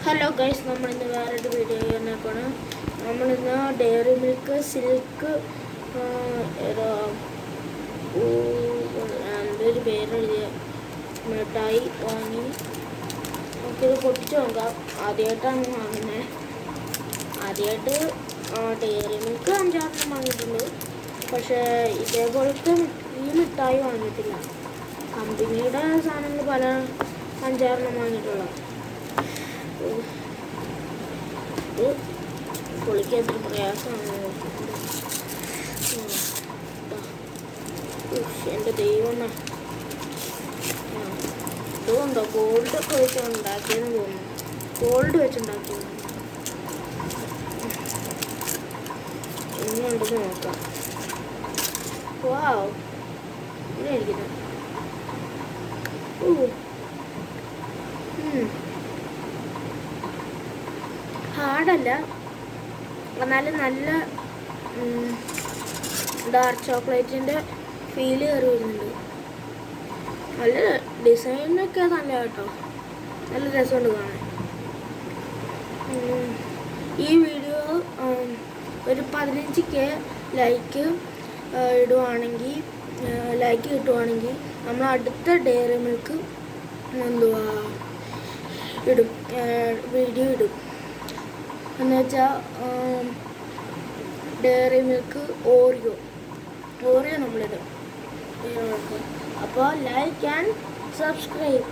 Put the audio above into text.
Hello guys, നമ്മളിന്ന് വേറൊരു video ചെയ്യാനാണ്. നമ്മളിന്ന് ഡയറി മിൽക്ക് സിൽക്ക് എന്തൊരു പേരെഴുതിയ മിഠായി വാങ്ങി നമുക്കിത് പൊട്ടിച്ച് നോക്കാം. ആദ്യമായിട്ടാണ് വാങ്ങുന്നത്. ആദ്യമായിട്ട് ഡയറി മിൽക്ക് 5-6 വാങ്ങിയിട്ടുണ്ട്. പക്ഷേ ഇതേപോലത്തെ ഈ മിഠായി വാങ്ങിയിട്ടില്ല. കമ്പനിയുടെ സാധനങ്ങൾ പല 5-6 വാങ്ങിയിട്ടുള്ള. പൊളിക്കാൻ എത്ര പ്രയാസമാണ്. എൻ്റെ ദൈവം, ഇതുകൊണ്ടോ ഗോൾഡൊക്കെ വെച്ച് ഉണ്ടാക്കിയെന്ന് തോന്നുന്നു. ഗോൾഡ് വെച്ചുണ്ടാക്കിയത് എങ്ങനെയുണ്ടെന്ന് നോക്കാം. വാവ്, ഇങ്ങനെ ഇരിക്കുന്നു. ഹാർഡല്ല, എന്നാലും നല്ല ഡാർക്ക് ചോക്ലേറ്റിൻ്റെ ഫീല് കയറി വരുന്നുണ്ട്. നല്ല ഡിസൈനൊക്കെ നല്ല കേട്ടോ, നല്ല രസമുണ്ട് കാണാൻ. ഈ വീഡിയോ ഒരു 15K ലൈക്ക് കിട്ടുവാണെങ്കിൽ നമ്മൾ അടുത്ത ഡയറി മിൽക്ക് വീഡിയോ ഇടും. എന്നുവെച്ചാൽ ഡയറി മിൽക്ക് ഓറിയോ നമ്മളിടും. അപ്പോൾ ലൈക്ക് ആൻഡ് സബ്സ്ക്രൈബ്.